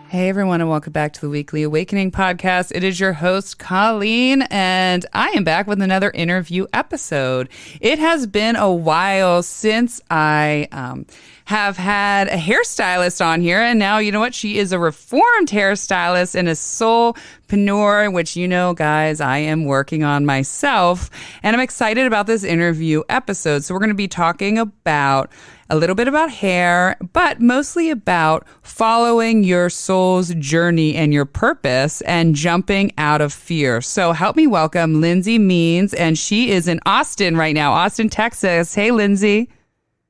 Hey everyone, and welcome back to the Weekly Awakening podcast. It is your host, Colleen, and I am back with another interview episode. It has been a while since I have had a hairstylist on here, and now, you know what? She is a reformed hairstylist and a soulpreneur, which, you know, guys, I am working on myself, and I'm excited about this interview episode. So we're going to be talking about a little bit about hair, but mostly about following your soul's journey and your purpose and jumping out of fear. So help me welcome Lindsey Means, and she is in Austin right now, Austin, Texas. Hey, Lindsey.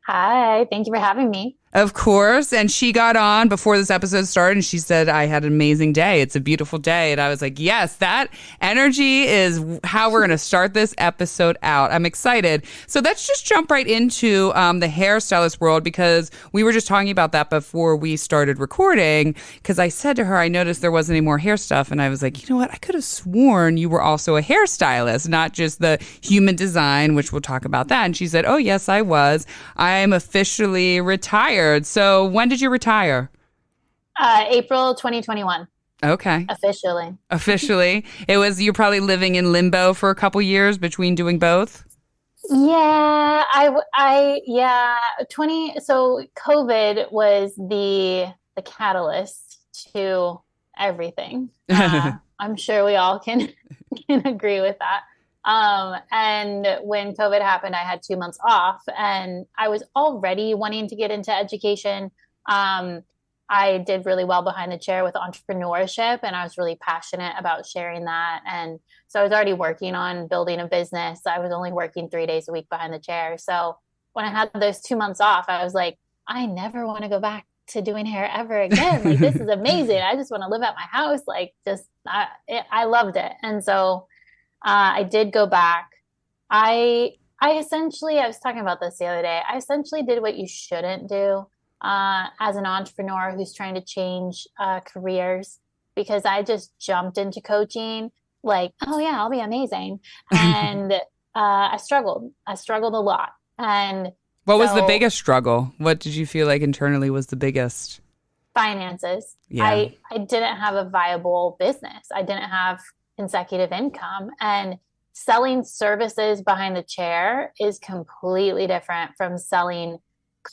Hi, thank you for having me. Of course. And she got on before this episode started and she said, I had an amazing day. It's a beautiful day. And I was like, yes, that energy is how we're going to start this episode out. I'm excited. So let's just jump right into the hairstylist world, because we were just talking about that before we started recording, because I said to her, I noticed there wasn't any more hair stuff. And I was like, you know what? I could have sworn you were also a hairstylist, not just the human design, which we'll talk about that. And she said, oh, yes, I was. I'm officially retired. So when did you retire? April 2021. Okay. Officially. It was, you're probably living in limbo for a couple years between doing both. Yeah, so COVID was the catalyst to everything. I'm sure we all can agree with that. And when COVID happened, I had 2 months off and I was already wanting to get into education. I did really well behind the chair with entrepreneurship, and I was really passionate about sharing that. And so I was already working on building a business. I was only working 3 days a week behind the chair. So when I had those 2 months off, I was like, I never want to go back to doing hair ever again. Like, this is amazing. I just want to live at my house. Like, I loved it. And so I did go back. I was talking about this the other day. I essentially did what you shouldn't do as an entrepreneur who's trying to change careers, because I just jumped into coaching like, oh yeah, I'll be amazing. And I struggled a lot. And what was the biggest struggle? What did you feel like internally was the biggest? Finances. Yeah. I didn't have a viable business. I didn't have consecutive income, and selling services behind the chair is completely different from selling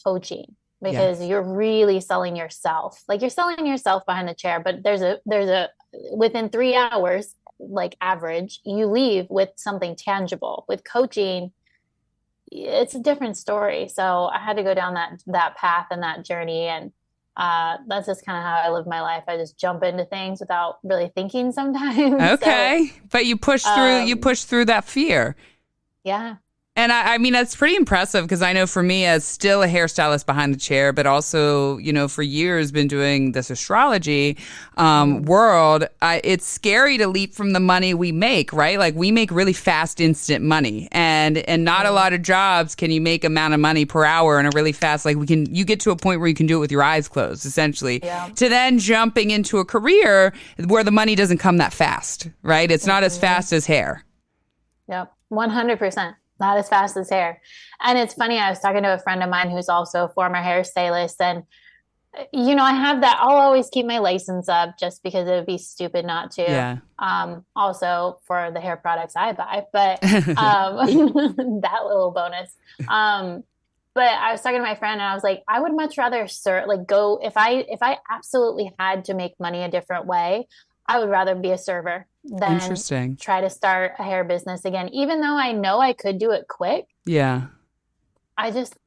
coaching, because you're really selling yourself. Like, you're selling yourself behind the chair, but there's a within 3 hours, like average, you leave with something tangible. With coaching, it's a different story. So I had to go down that path and that journey, and that's just kind of how I live my life. I just jump into things without really thinking sometimes. Okay. So, but you push through that fear. Yeah. And I mean, that's pretty impressive, because I know for me, as still a hairstylist behind the chair, but also, you know, for years been doing this astrology world, it's scary to leap from the money we make, right? Like, we make really fast, instant money, and not a lot of jobs can you make amount of money per hour in a really fast, like you get to a point where you can do it with your eyes closed, essentially, to then jumping into a career where the money doesn't come that fast, right? It's not as fast as hair. Yep. 100%. Not as fast as hair. And it's funny, I was talking to a friend of mine who's also a former hairstylist, and, you know, I have that. I'll always keep my license up just because it would be stupid not to. Yeah. Also for the hair products I buy, but that little bonus. But I was talking to my friend and I was like, I would much rather go, if I absolutely had to make money a different way, I would rather be a server than try to start a hair business again, even though I know I could do it quick. Yeah.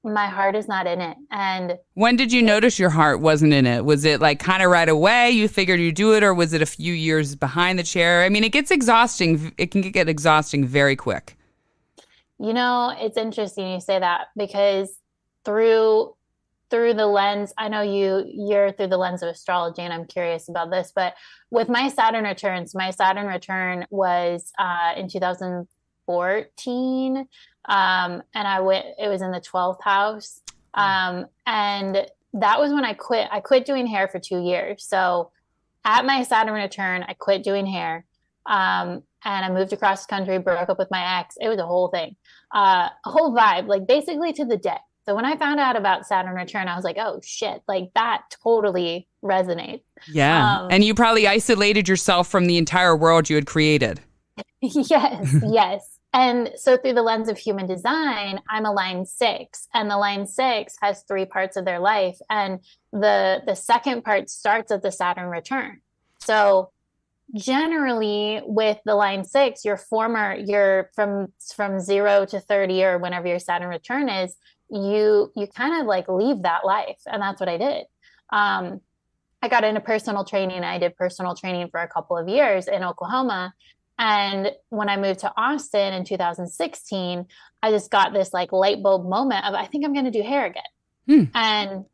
My heart is not in it. And when did you notice your heart wasn't in it? Was it like kind of right away you figured you'd do it, or was it a few years behind the chair? I mean, it gets exhausting. It can get exhausting very quick. You know, it's interesting you say that, because through the lens, I know you're through the lens of astrology, and I'm curious about this, but with my Saturn returns, my Saturn return was in 2014, and it was in the 12th house, and that was when I quit doing hair for 2 years. So at my Saturn return, I quit doing hair, and I moved across the country, broke up with my ex. It was a whole thing, a whole vibe, like basically to the day. So when I found out about Saturn return, I was like, oh shit, like that totally resonates. Yeah. And you probably isolated yourself from the entire world you had created. Yes, yes. And so through the lens of human design, I'm a line 6, and the line 6 has 3 parts of their life. And the second part starts at the Saturn return. So generally with the line 6, you're from 0 to 30 or whenever your Saturn return is, you kind of like leave that life. And that's what I did. I got into personal training. I did personal training for a couple of years in Oklahoma. And when I moved to Austin in 2016, I just got this like light bulb moment of, I think I'm going to do hair again. And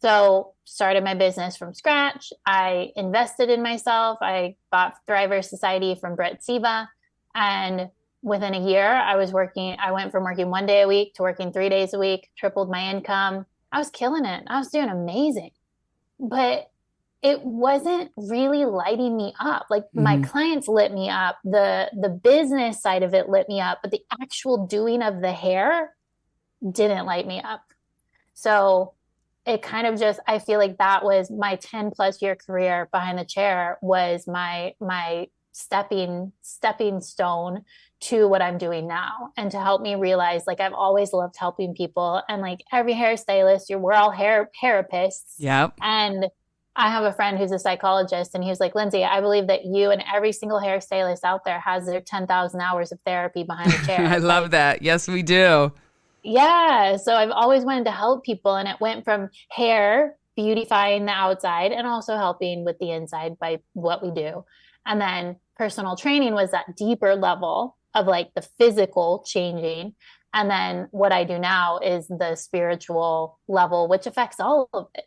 so started my business from scratch. I invested in myself. I bought Thriver Society from Brett Siva. And within a year, I went from working 1 day a week to working 3 days a week, tripled my income. I was killing it. I was doing amazing. But it wasn't really lighting me up. Like my clients lit me up. The business side of it lit me up, but the actual doing of the hair didn't light me up. So it kind of just, I feel like that was my 10 plus year career behind the chair, was my stepping stone to what I'm doing now, and to help me realize, like, I've always loved helping people, and like every hairstylist, we're all therapists. Yep. And I have a friend who's a psychologist, and he was like, Lindsay, I believe that you and every single hairstylist out there has their 10,000 hours of therapy behind the chair. I love that. Yes, we do. Yeah. So I've always wanted to help people, and it went from hair, beautifying the outside, and also helping with the inside by what we do. And then personal training was that deeper level of like the physical changing. And then what I do now is the spiritual level, which affects all of it.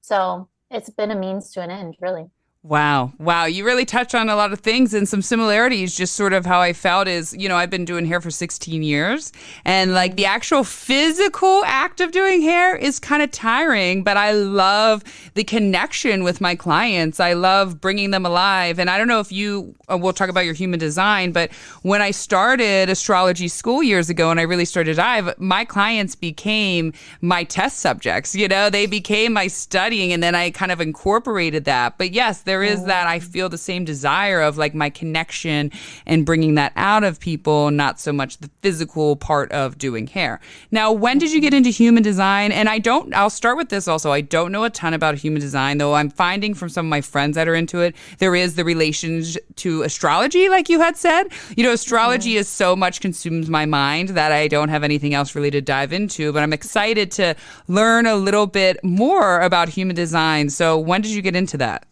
So it's been a means to an end, really. Wow. You really touch on a lot of things, and some similarities. Just sort of how I felt is, I've been doing hair for 16 years, and like the actual physical act of doing hair is kind of tiring, but I love the connection with my clients. I love bringing them alive. And I don't know if we'll talk about your human design, but when I started astrology school years ago and I really started to dive, my clients became my test subjects. They became my studying, and then I kind of incorporated that. But yes, there is that. I feel the same desire of like my connection and bringing that out of people, not so much the physical part of doing hair. Now, when did you get into human design? And I'll start with this also. I don't know a ton about human design, though I'm finding from some of my friends that are into it, there is the relation to astrology, like you had said. Astrology is so much consumes my mind that I don't have anything else really to dive into, but I'm excited to learn a little bit more about human design. So when did you get into that?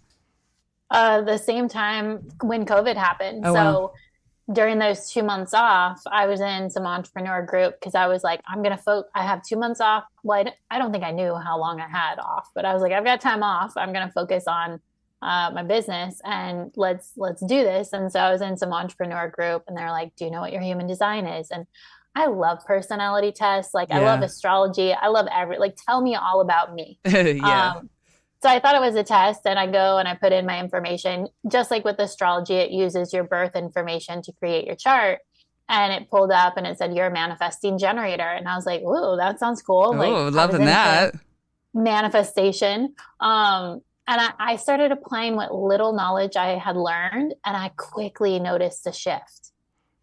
The same time when COVID happened. Oh, wow. During those 2 months off, I was in some entrepreneur group because I was like, I have 2 months off. Well, I don't think I knew how long I had off, but I was like, I've got time off. I'm going to focus on my business, and let's do this. And so I was in some entrepreneur group, and they're like, do you know what your human design is? And I love personality tests. Like, I love astrology. I love tell me all about me. Yeah. So I thought it was a test, and I go and I put in my information. Just like with astrology, it uses your birth information to create your chart. And it pulled up and it said, you're a manifesting generator. And I was like, ooh, that sounds cool. Oh, loving that. Manifestation. And I started applying what little knowledge I had learned, and I quickly noticed a shift.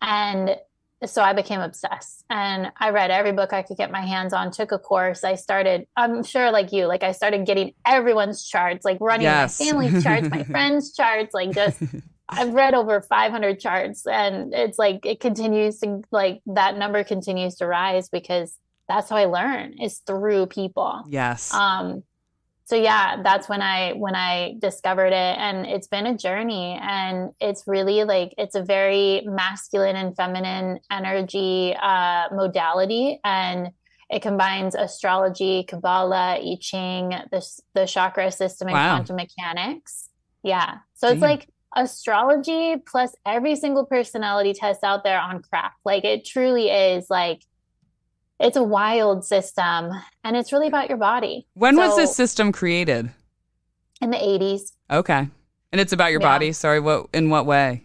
And so I became obsessed, and I read every book I could get my hands on, took a course. I'm sure like you, like I started getting everyone's charts, like running my family's charts, my friends' charts, like just, I've read over 500 charts, and it's like, it continues to, like, that number continues to rise, because that's how I learn, is through people. Yes. So yeah, that's when I discovered it, and it's been a journey, and it's really like, it's a very masculine and feminine energy modality, and it combines astrology, Kabbalah, I Ching, the chakra system, and quantum mechanics. Yeah. So it's like astrology plus every single personality test out there on crack. Like, it truly is like, it's a wild system, and it's really about your body. When was this system created? In the 80s. Okay. And it's about your body. Sorry, in what way?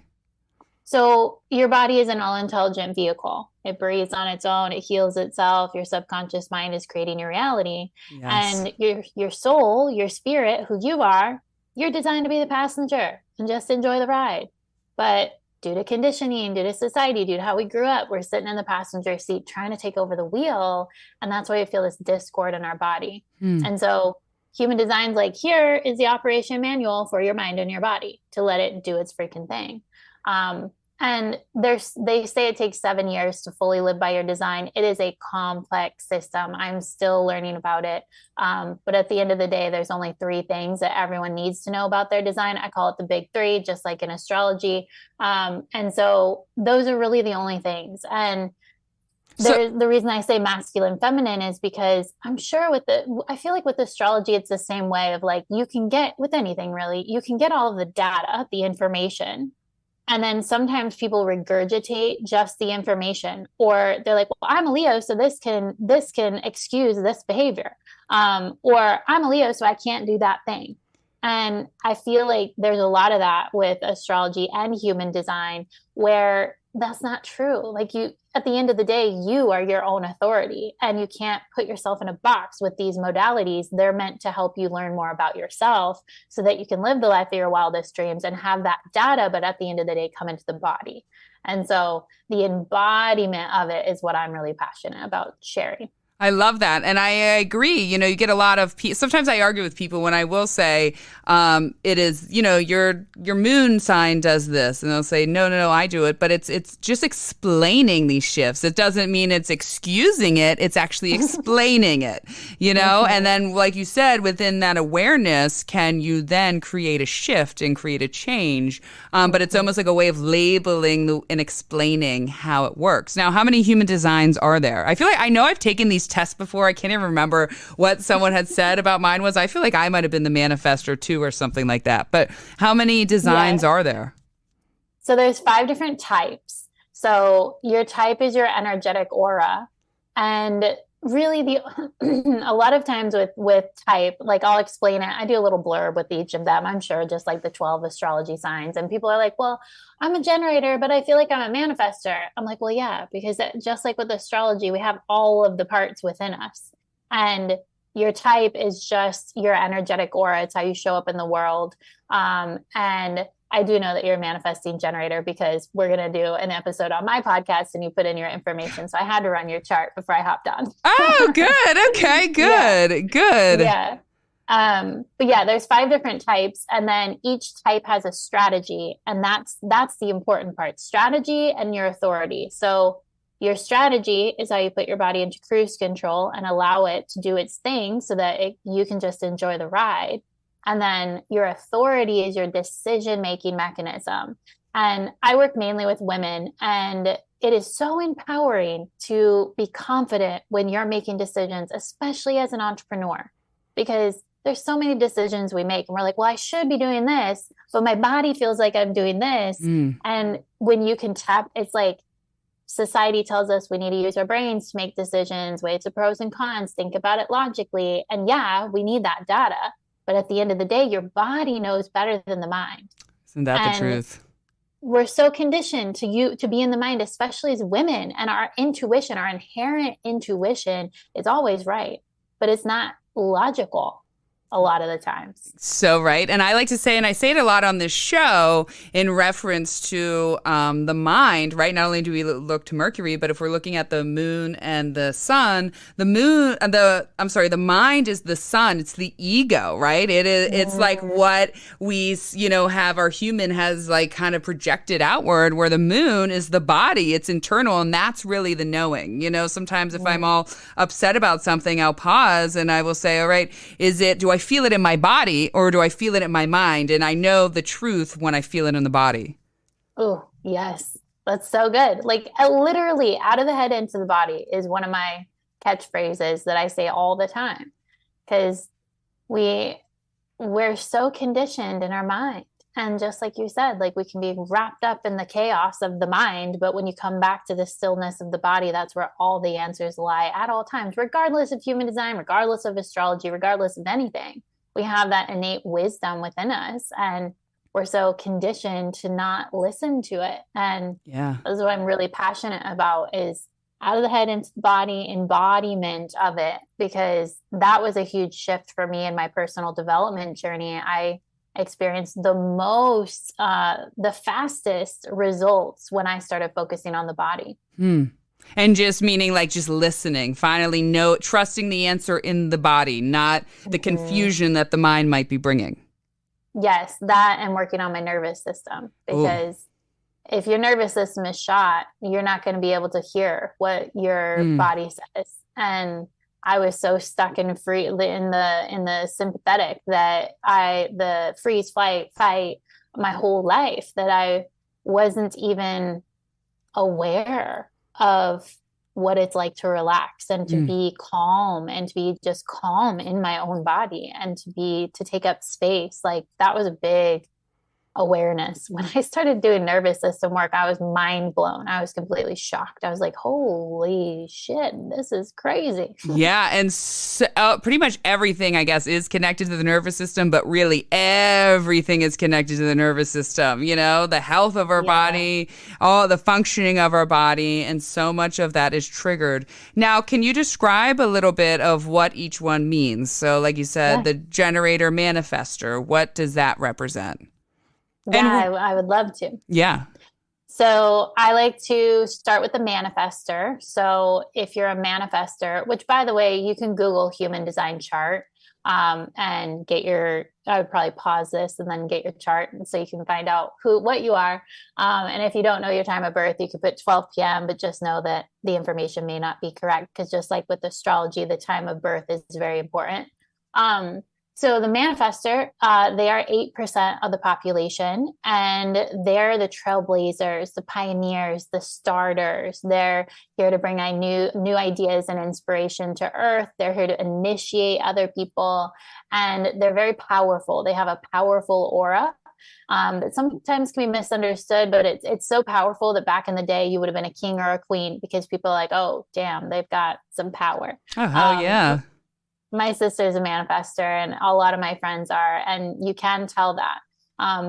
So your body is an all-intelligent vehicle. It breathes on its own, it heals itself. Your subconscious mind is creating your reality. Yes. And your soul, your spirit, who you are, you're designed to be the passenger and just enjoy the ride. But due to conditioning, due to society, due to how we grew up, we're sitting in the passenger seat trying to take over the wheel. And that's why we feel this discord in our body. And so human design's like, here is the operation manual for your mind and your body to let it do its freaking thing. And they say it takes 7 years to fully live by your design. It is a complex system. I'm still learning about it. But at the end of the day, there's only 3 things that everyone needs to know about their design. I call it the big 3, just like in astrology. And so those are really the only things. And the reason I say masculine, feminine is because I'm sure I feel like with astrology, it's the same way of like, you can get with anything really, you can get all of the data, the information. And then sometimes people regurgitate just the information, or they're like, well, I'm a Leo, so this can excuse this behavior. Or I'm a Leo, so I can't do that thing. And I feel like there's a lot of that with astrology and human design where that's not true. Like at the end of the day, you are your own authority and you can't put yourself in a box with these modalities. They're meant to help you learn more about yourself so that you can live the life of your wildest dreams and have that data, but at the end of the day, come into the body. And so the embodiment of it is what I'm really passionate about sharing. I love that. And I agree. You know, you get a lot of sometimes I argue with people when I will say it is, you know, your moon sign does this. And they'll say, no, I do it. But it's just explaining these shifts. It doesn't mean it's excusing it. It's actually explaining it, you know. And then, like you said, within that awareness, can you then create a shift and create a change? But it's almost like a way of labeling and explaining how it works. Now, how many human designs are there? I feel like I know I've taken these tests before. I can't even remember what someone had said about mine was. I feel like I might have been the manifestor too or something like that. But how many designs are there? So there's 5 different types. So your type is your energetic aura. And really a lot of times with type, like I'll explain it. I do a little blurb with each of them, I'm sure, just like the 12 astrology signs. And people are like, well, I'm a generator, but I feel like I'm a manifestor. I'm like, well, yeah, because just like with astrology, we have all of the parts within us. And your type is just your energetic aura. It's how you show up in the world. And I do know that you're a manifesting generator because we're going to do an episode on my podcast and you put in your information. So I had to run your chart before I hopped on. Oh, good. Okay, good. Yeah. Good. Yeah. But yeah, there's 5 different types, and then each type has a strategy, and that's the important part. Strategy and your authority. So your strategy is how you put your body into cruise control and allow it to do its thing so that you can just enjoy the ride. And then your authority is your decision-making mechanism. And I work mainly with women, and it is so empowering to be confident when you're making decisions, especially as an entrepreneur, because there's so many decisions we make and we're like, well, I should be doing this, but my body feels like I'm doing this. And when you can tap, it's like society tells us we need to use our brains to make decisions, weigh the pros and cons, think about it logically. And yeah, we need that data. But at the end of the day, your body knows better than the mind. Isn't that the truth? We're so conditioned to be in the mind, especially as women, and our intuition, our inherent intuition is always right, but it's not logical a lot of the times. So right. And I like to say, and I say it a lot on this show in reference to the mind, right? Not only do we look to Mercury, but if we're looking at the moon and the sun, the mind is the sun. It's the ego, right? It's like what we, have our human has like kind of projected outward, where the moon is the body, it's internal. And that's really the knowing. Sometimes if I'm all upset about something, I'll pause and I will say, all right, do I feel it in my body or do I feel it in my mind? And I know the truth when I feel it in the body. Oh, yes. That's so good. Like literally out of the head into the body is one of my catchphrases that I say all the time, because we're so conditioned in our mind. And just like you said, like we can be wrapped up in the chaos of the mind, but when you come back to the stillness of the body, that's where all the answers lie at all times, regardless of human design, regardless of astrology, regardless of anything. We have that innate wisdom within us, and we're so conditioned to not listen to it. And Yeah. that's what I'm really passionate about, is out of the head into the body, embodiment of it, because that was a huge shift for me in my personal development journey. I experienced the fastest results when I started focusing on the body. And just meaning like just listening, finally trusting the answer in the body, not the confusion that the mind might be bringing. Yes, that, and working on my nervous system, because if your nervous system is shot, you're not going to be able to hear what your body says. And I was so stuck in the sympathetic that the freeze, flight, fight my whole life, that I wasn't even aware of what it's like to relax and to be calm, and to be just calm in my own body, and to take up space. Like, that was a big awareness. When I started doing nervous system work, I was mind blown. I was completely shocked. I was like, holy shit, this is crazy. Yeah. And so, pretty much everything, I guess, is connected to the nervous system, but really everything is connected to the nervous system. You know, the health of our body, all the functioning of our body, and so much of that is triggered. Now, can you describe a little bit of what each one means? So like you said, the generator, manifester, what does that represent? Yeah, I would love to. Yeah. So I like to start with the manifester. So if you're a manifester, which, by the way, you can Google human design chart and get I would probably pause this and then get your chart, and so you can find out what you are. And if you don't know your time of birth, you could put 12 p.m., but just know that the information may not be correct, because just like with astrology, the time of birth is very important. So the manifester, they are 8% of the population, and they're the trailblazers, the pioneers, the starters. They're here to bring new ideas and inspiration to Earth. They're here to initiate other people, and they're very powerful. They have a powerful aura that sometimes can be misunderstood, but it's so powerful that back in the day you would have been a king or a queen, because people are like, oh, damn, they've got some power. Oh, hell yeah. My sister's a manifester, and a lot of my friends are, and you can tell that.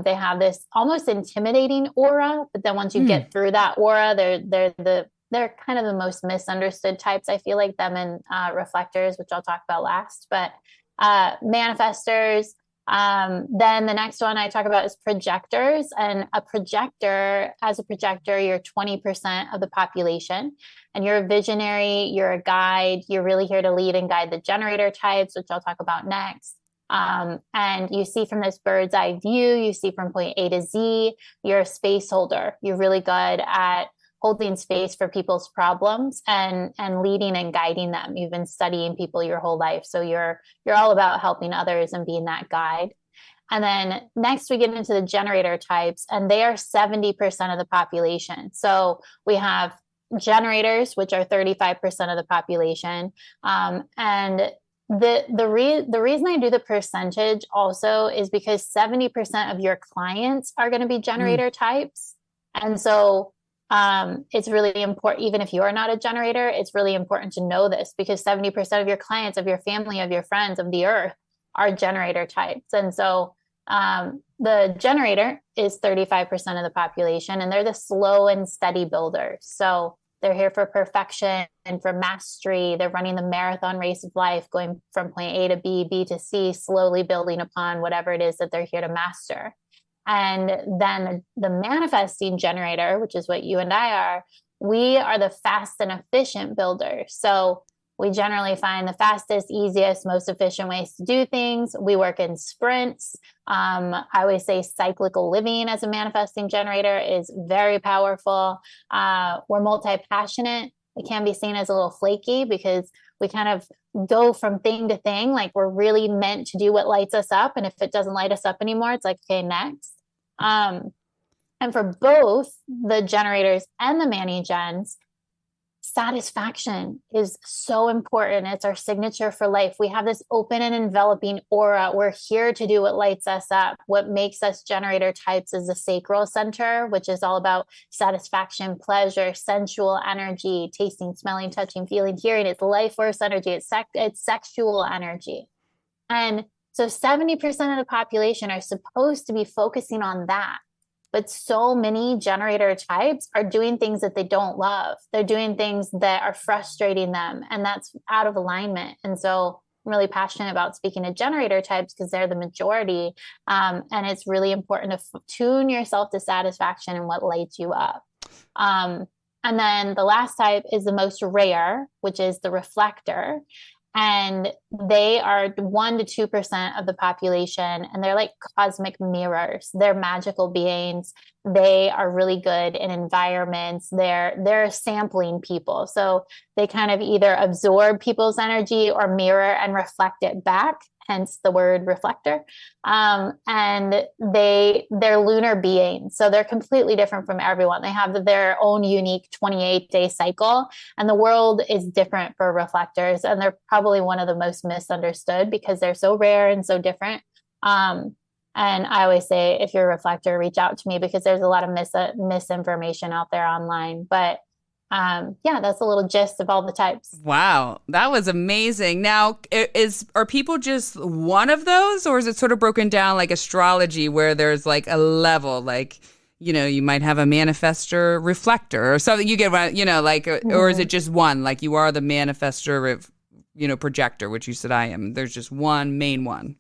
They have this almost intimidating aura, but then once you get through that aura, they're kind of the most misunderstood types. I feel like them, and reflectors, which I'll talk about last. But manifestors. Then the next one I talk about is projectors, and as a projector, you're 20% of the population, and you're a visionary, you're a guide, you're really here to lead and guide the generator types, which I'll talk about next. And you see from this bird's eye view, you see from point A to Z, you're a space holder. You're really good at holding space for people's problems and leading and guiding them. You've been studying people your whole life, so you're all about helping others and being that guide. And then next we get into the generator types, and they are 70% of the population. So we have generators, which are 35% of the population. And the reason I do the percentage also is because 70% of your clients are going to be generator types. And so it's really important, even if you're not a generator, it's really important to know this, because 70% of your clients, of your family, of your friends, of the earth are generator types. And so the generator is 35% of the population, and they're the slow and steady builders. So they're here for perfection and for mastery. They're running the marathon race of life, going from point A to B, B to C, slowly building upon whatever it is that they're here to master. And then the manifesting generator, which is what you and I are, we are the fast and efficient builders. So we generally find the fastest, easiest, most efficient ways to do things. We work in sprints. I always say cyclical living as a manifesting generator is very powerful. We're multi-passionate. It can be seen as a little flaky, because we kind of go from thing to thing. Like, we're really meant to do what lights us up. And if it doesn't light us up anymore, it's like, okay, next. And for both the generators and the mani-gens, satisfaction is so important. It's our signature for life. We have this open and enveloping aura. We're here to do what lights us up. What makes us generator types is the sacral center, which is all about satisfaction, pleasure, sensual energy, tasting, smelling, touching, feeling, hearing. It's life force energy. It's sexual energy. And So 70% of the population are supposed to be focusing on that. But so many generator types are doing things that they don't love. They're doing things that are frustrating them, and that's out of alignment. And so I'm really passionate about speaking to generator types because they're the majority. And it's really important to tune yourself to satisfaction and what lights you up. And then the last type is the most rare, which is the reflector. And they are 1% to 2% of the population, and they're like cosmic mirrors. They're magical beings. They are really good in environments. They're sampling people. So they kind of either absorb people's energy or mirror and reflect it back, hence the word reflector. And they're lunar beings. So they're completely different from everyone. They have their own unique 28-day cycle, and the world is different for reflectors. And they're probably one of the most misunderstood because they're so rare and so different. And I always say, if you're a reflector, reach out to me because there's a lot of misinformation out there online. But yeah, that's a little gist of all the types. Wow, that was amazing. Now, are people just one of those, or is it sort of broken down like astrology where there's like a level, like, you know, you might have a manifestor reflector or something, you get, you know, like, or is it just one, like you are the manifestor, projector, which you said I am. There's just one main one.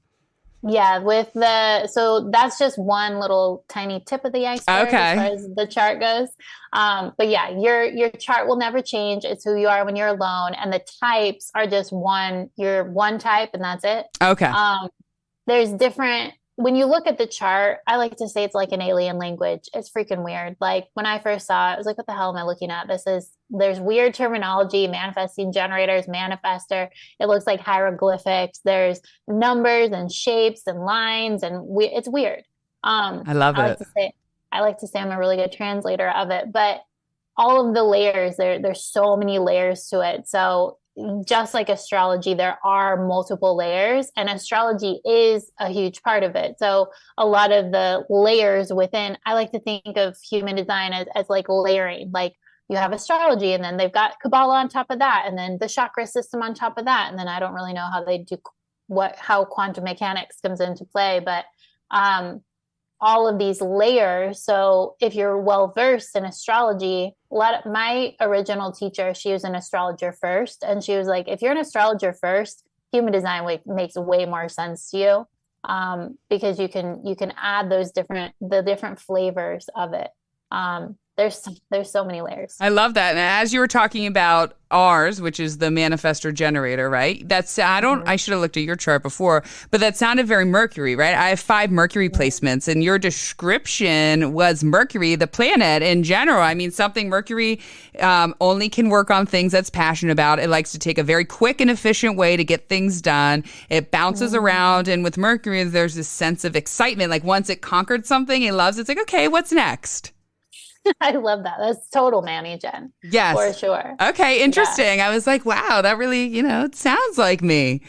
Yeah, so that's just one little tiny tip of the iceberg as far as the chart goes. But yeah, your chart will never change. It's who you are when you're alone. And the types are just you're one type and that's it. Okay. There's different, when you look at the chart, I like to say it's like an alien language. It's freaking weird. Like when I first saw it, I was like, what the hell am I looking at? There's weird terminology, manifesting generators, manifestor. It looks like hieroglyphics. There's numbers and shapes and lines, and it's weird. I love it. I like to say I'm a really good translator of it, but all of the layers, there's so many layers to it. So just like astrology, there are multiple layers, and astrology is a huge part of it. So a lot of the layers within, I like to think of human design as like layering. Like you have astrology, and then they've got Kabbalah on top of that, and then the chakra system on top of that. And then I don't really know how they do how quantum mechanics comes into play, but all of these layers. So if you're well versed in astrology, my original teacher, she was an astrologer first, and she was like, if you're an astrologer first, human design makes way more sense to you, because you can add the different flavors of it. There's so many layers. I love that. And as you were talking about ours, which is the manifestor generator, right? I should have looked at your chart before, but that sounded very Mercury, right? I have 5 Mercury placements, and your description was Mercury, the planet in general. I mean, something Mercury only can work on things that's passionate about. It likes to take a very quick and efficient way to get things done. It bounces around. And with Mercury, there's this sense of excitement. Like once it conquered something, it loves it. It's like, okay, what's next? I love that. That's total Manny Jen. Yes. For sure. Okay, interesting. Yeah. I was like, wow, that really, it sounds like me.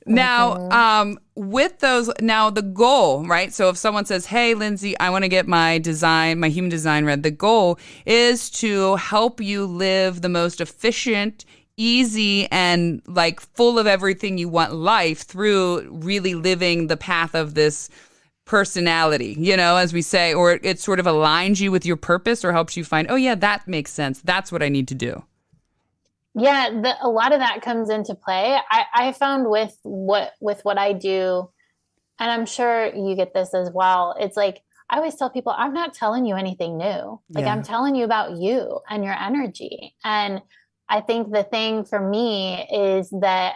Now, with those, the goal, right? So if someone says, hey, Lindsey, I want to get my human design read, the goal is to help you live the most efficient, easy, and like full of everything you want life through really living the path of this personality, as we say, or it sort of aligns you with your purpose or helps you find, oh yeah, that makes sense. That's what I need to do. Yeah, a lot of that comes into play. I found with what I do, and I'm sure you get this as well. It's like, I always tell people, I'm not telling you anything new. Like I'm telling you about you and your energy. And I think the thing for me is that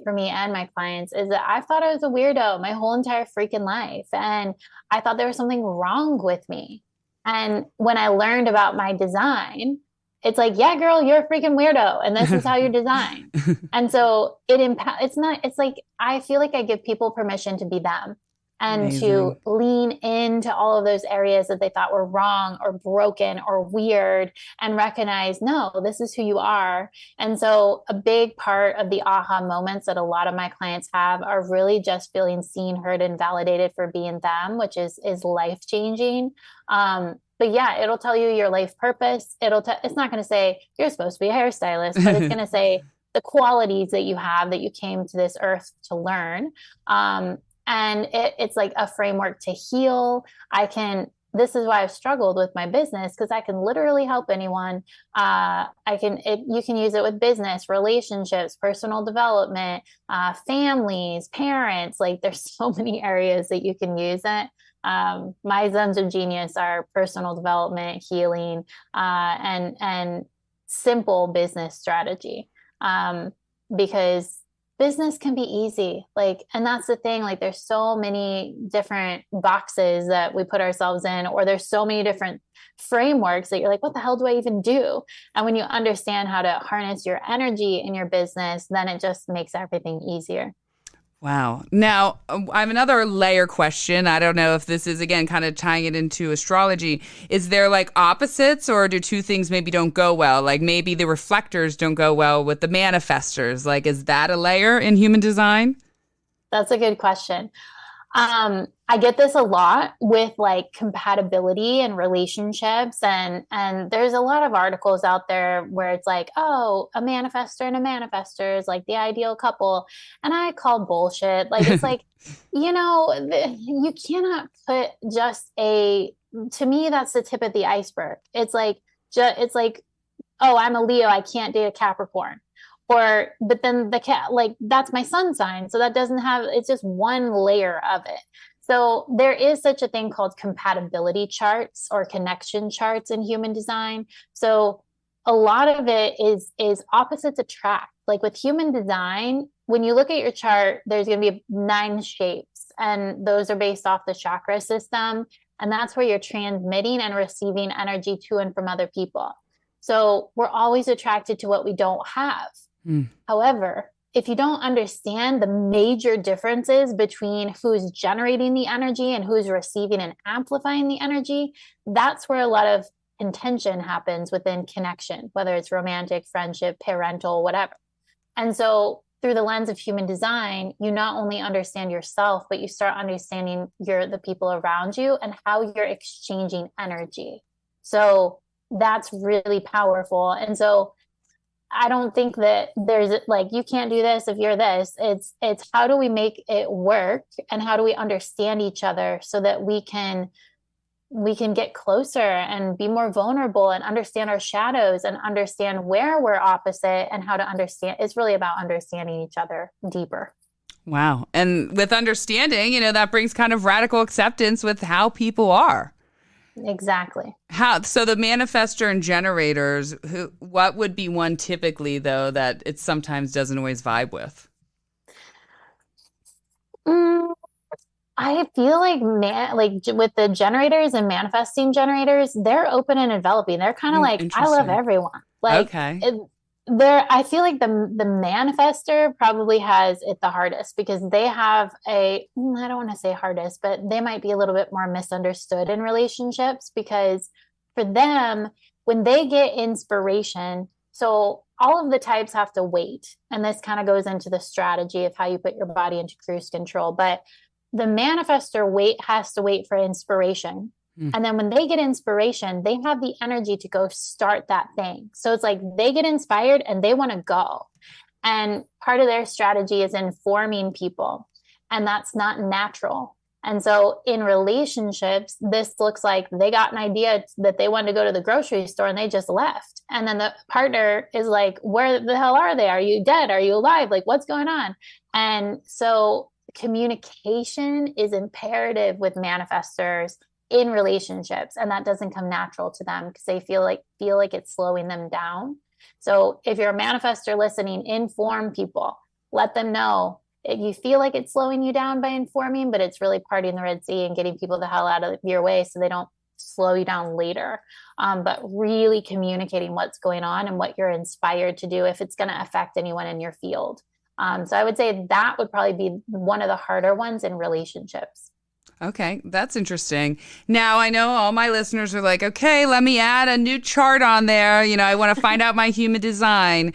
for me and my clients is that I thought I was a weirdo my whole entire freaking life. And I thought there was something wrong with me. And when I learned about my design, it's like, yeah, girl, you're a freaking weirdo. And this is how you're designed. And so it's like, I feel like I give people permission to be them and Amazing. To lean into all of those areas that they thought were wrong or broken or weird and recognize, no, this is who you are. And so a big part of the aha moments that a lot of my clients have are really just feeling seen, heard, and validated for being them, which is life-changing. But yeah, it'll tell you your life purpose. It's not going to say you're supposed to be a hairstylist, but it's going to say the qualities that you have, that you came to this earth to learn. And it's like a framework to heal. This is why I've struggled with my business, because I can literally help anyone. You can use it with business, relationships, personal development, families, parents. Like there's so many areas that you can use it. My zones of genius are personal development, healing, and simple business strategy. Because business can be easy. Like, and that's the thing, like there's so many different boxes that we put ourselves in, or there's so many different frameworks that you're like, what the hell do I even do? And when you understand how to harness your energy in your business, then it just makes everything easier. Wow. Now, I have another layer question. I don't know if this is, again, kind of tying it into astrology. Is there like opposites, or do two things maybe don't go well? Like maybe the reflectors don't go well with the manifestors. Like, is that a layer in human design? That's a good question. I get this a lot with like compatibility and relationships, and there's a lot of articles out there where it's like, oh, a manifestor and a manifestor is like the ideal couple, and I call bullshit. Like it's like, you cannot put just to me, that's the tip of the iceberg. It's like oh, I'm a Leo, I can't date a Capricorn. But then the cat, like that's my sun sign. So that doesn't have, it's just one layer of it. So there is such a thing called compatibility charts or connection charts in human design. So a lot of it is opposites attract. Like with human design, when you look at your chart, there's going to be 9 shapes, and those are based off the chakra system. And that's where you're transmitting and receiving energy to and from other people. So we're always attracted to what we don't have. However, if you don't understand the major differences between who's generating the energy and who's receiving and amplifying the energy, that's where a lot of contention happens within connection, whether it's romantic, friendship, parental, whatever. And so through the lens of human design, you not only understand yourself, but you start understanding the people around you and how you're exchanging energy. So that's really powerful. And so I don't think that there's like, you can't do this if you're this. It's how do we make it work, and how do we understand each other so that we can get closer and be more vulnerable and understand our shadows and understand where we're opposite and how to understand. It's really about understanding each other deeper. Wow. And with understanding, that brings kind of radical acceptance with how people are. Exactly. So the manifestor and generators, what would be one typically, though, that it sometimes doesn't always vibe with? I feel like with the generators and manifesting generators, they're open and enveloping. They're kind of like, I love everyone. Like, okay. I feel like the manifestor probably has it the hardest, because they have I don't want to say hardest, but they might be a little bit more misunderstood in relationships, because for them, when they get inspiration, so all of the types have to wait. And this kind of goes into the strategy of how you put your body into cruise control. But the manifestor has to wait for inspiration. And then when they get inspiration, they have the energy to go start that thing. So it's like they get inspired and they want to go. And part of their strategy is informing people. And that's not natural. And so in relationships, this looks like they got an idea that they wanted to go to the grocery store and they just left. And then the partner is like, where the hell are they? Are you dead? Are you alive? Like, what's going on? And so communication is imperative with manifestors in relationships, and that doesn't come natural to them because they feel like it's slowing them down. So if you're a manifestor listening, inform people, let them know if you feel like it's slowing you down by informing, but it's really parting the Red Sea and getting people the hell out of your way so they don't slow you down later. But really communicating what's going on and what you're inspired to do if it's going to affect anyone in your field. So I would say that would probably be one of the harder ones in relationships. Okay, that's interesting. Now, I know all my listeners are like, okay, let me add a new chart on there. I want to find out my human design.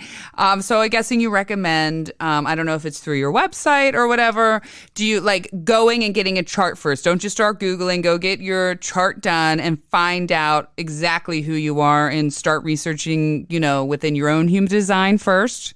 So I'm guessing you recommend, I don't know if it's through your website or whatever, do you like going and getting a chart first? Don't just start Googling, go get your chart done and find out exactly who you are and start researching, within your own human design first?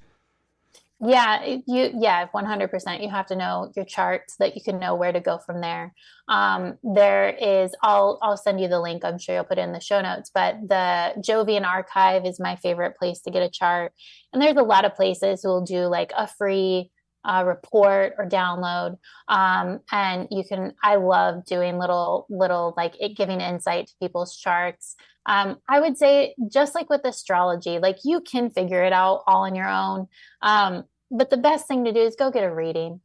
Yeah, 100%. You have to know your chart so that you can know where to go from there. There is, I'll send you the link. I'm sure you'll put it in the show notes, but the Jovian archive is my favorite place to get a chart. And there's a lot of places who will do like a free report or download. And I love doing little like giving insight to people's charts. I would say just like with astrology, like you can figure it out all on your own. But the best thing to do is go get a reading,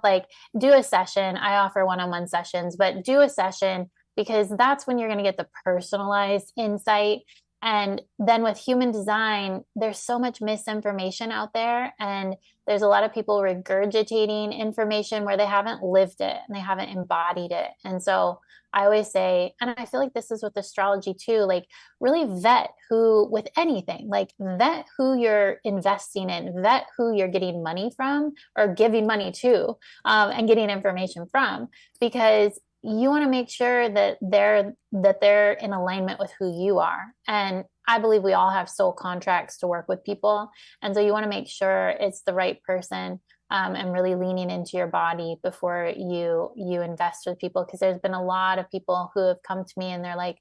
like do a session. I offer one-on-one sessions, but do a session because that's when you're going to get the personalized insight. And then with human design, there's so much misinformation out there. And there's a lot of people regurgitating information where they haven't lived it and they haven't embodied it. And so I always say, and I feel like this is with astrology too, like really vet with anything, like vet who you're investing in, vet who you're getting money from or giving money to, and getting information from, because you want to make sure that they're in alignment with who you are. And I believe we all have soul contracts to work with people. And so you want to make sure it's the right person, and really leaning into your body before you invest with people. Because there's been a lot of people who have come to me and they're like,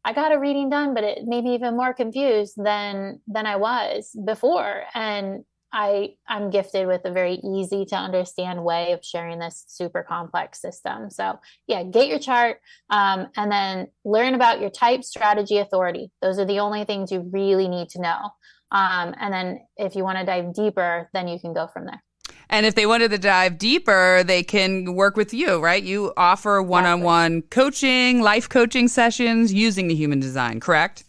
I got a reading done, but it made me even more confused than I was before. And I'm gifted with a very easy to understand way of sharing this super complex system. So yeah, get your chart, and then learn about your type, strategy, authority. Those are the only things you really need to know. And then if you want to dive deeper, then you can go from there. And if they wanted to dive deeper, they can work with you, right? You offer one-on-one coaching, life coaching sessions using the human design, correct?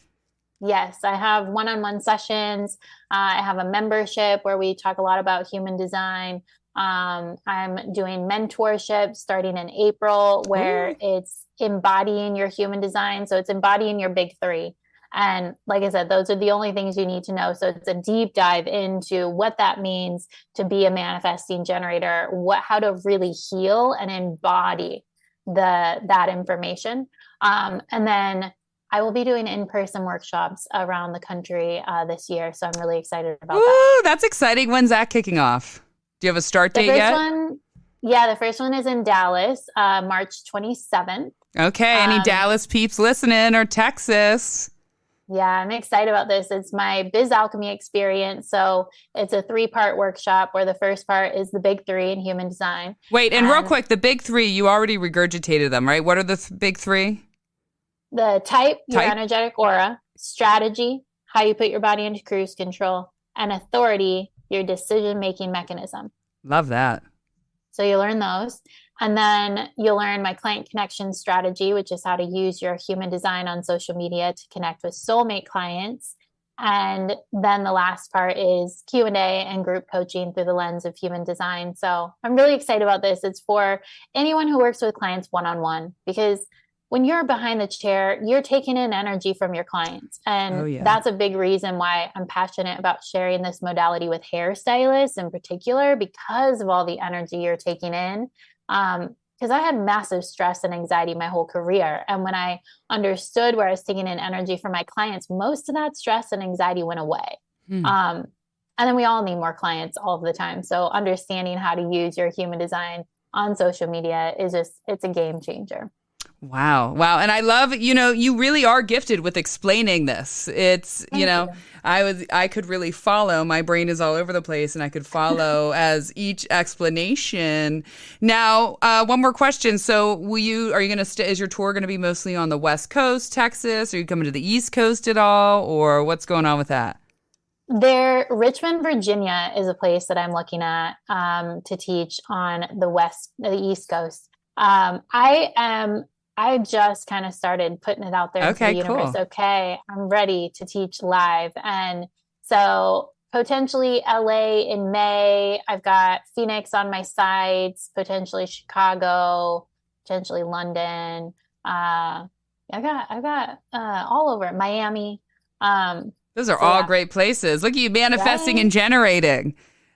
Yes, I have one-on-one sessions. I have a membership where we talk a lot about human design. I'm doing mentorship starting in April where it's embodying your human design. So it's embodying your big three. And like I said, those are the only things you need to know. So it's a deep dive into what that means to be a manifesting generator, how to really heal and embody that information. And then I will be doing in-person workshops around the country this year. So I'm really excited about that. That's exciting. When's that kicking off? Do you have a start date yet? The first one is in Dallas, March 27th. Okay. Any Dallas peeps listening, or Texas? Yeah, I'm excited about this. It's my Biz Alchemy experience. So it's a 3-part workshop where the first part is the big three in human design. Wait, and real quick, the big three, you already regurgitated them, right? What are the big three? The type, your energetic aura, strategy, how you put your body into cruise control, and authority, your decision-making mechanism. Love that. So you learn those. And then you'll learn my client connection strategy, which is how to use your human design on social media to connect with soulmate clients. And then the last part is Q&A and group coaching through the lens of human design. So I'm really excited about this. It's for anyone who works with clients one-on-one, because when you're behind the chair, you're taking in energy from your clients. And that's a big reason why I'm passionate about sharing this modality with hairstylists in particular, because of all the energy you're taking in. Because I had massive stress and anxiety my whole career. And when I understood where I was taking in energy from my clients, most of that stress and anxiety went away. And then we all need more clients all of the time. So understanding how to use your human design on social media it's a game changer. Wow. And I love, you really are gifted with explaining this. It's, I could really follow. My brain is all over the place and I could follow as each explanation. Now, one more question. So are you going to is your tour going to be mostly on the West Coast, Texas? Are you coming to the East Coast at all? Or what's going on with that? Richmond, Virginia is a place that I'm looking at to teach on the East Coast. I just kind of started putting it out there into the universe. Cool. Okay, I'm ready to teach live. And so potentially LA in May. I've got Phoenix on my sides, potentially Chicago, potentially London. I've got all over Miami. Those are all great places. Look at you manifesting and generating.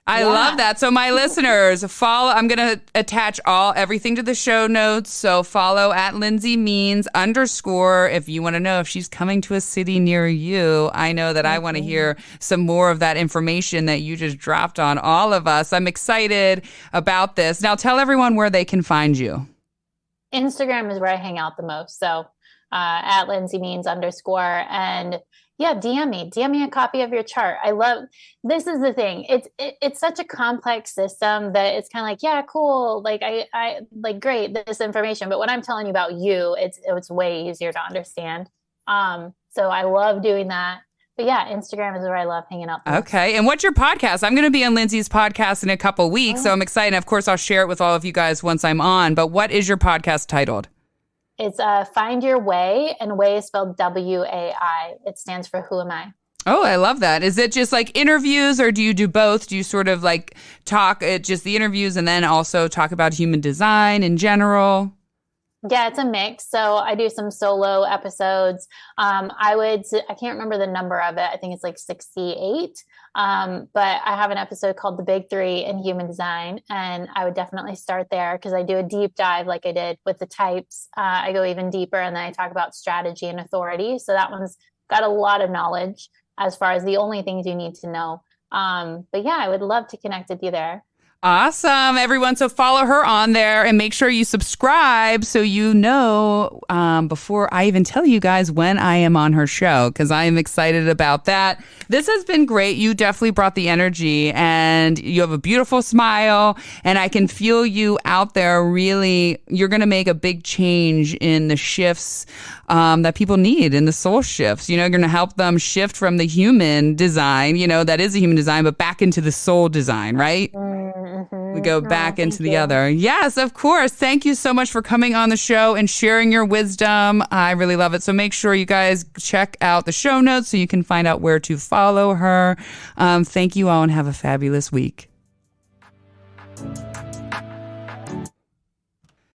I love that. So my listeners, follow. I'm going to attach everything to the show notes. So follow at Lindsey Means _ if you want to know if she's coming to a city near you. I know that I want to hear some more of that information that you just dropped on all of us. I'm excited about this. Now tell everyone where they can find you. Instagram is where I hang out the most. So at Lindsey Means _ and yeah, DM me a copy of your chart. This is the thing. It's such a complex system that it's kind of like, yeah, cool. Like I like, great, this information. But when I'm telling you about you, it's way easier to understand. So I love doing that. But yeah, Instagram is where I love hanging out. Okay. And what's your podcast? I'm going to be on Lindsey's podcast in a couple of weeks. So I'm excited. Of course, I'll share it with all of you guys once I'm on. But what is your podcast titled? It's Find Your Way, and way is spelled WAI. It stands for Who Am I? Oh, I love that. Is it just like interviews, or do you do both? Do you sort of like talk just the interviews and then also talk about human design in general? Yeah, it's a mix. So I do some solo episodes. I can't remember the number of it. I think it's like 68. But I have an episode called The Big Three in Human Design, and I would definitely start there because I do a deep dive like I did with the types. I go even deeper, and then I talk about strategy and authority. So that one's got a lot of knowledge as far as the only things you need to know. But yeah, I would love to connect with you there. Awesome, everyone. So follow her on there and make sure you subscribe so you know before I even tell you guys when I am on her show, because I am excited about that. This has been great. You definitely brought the energy, and you have a beautiful smile, and I can feel you out there. Really, you're going to make a big change in the shifts that people need, in the soul shifts. You're going to help them shift from the human design, that is a human design, but back into the soul design, right? We go back into the other. Yes, of course. Thank you so much for coming on the show and sharing your wisdom. I really love it. So make sure you guys check out the show notes so you can find out where to follow her. Thank you all and have a fabulous week.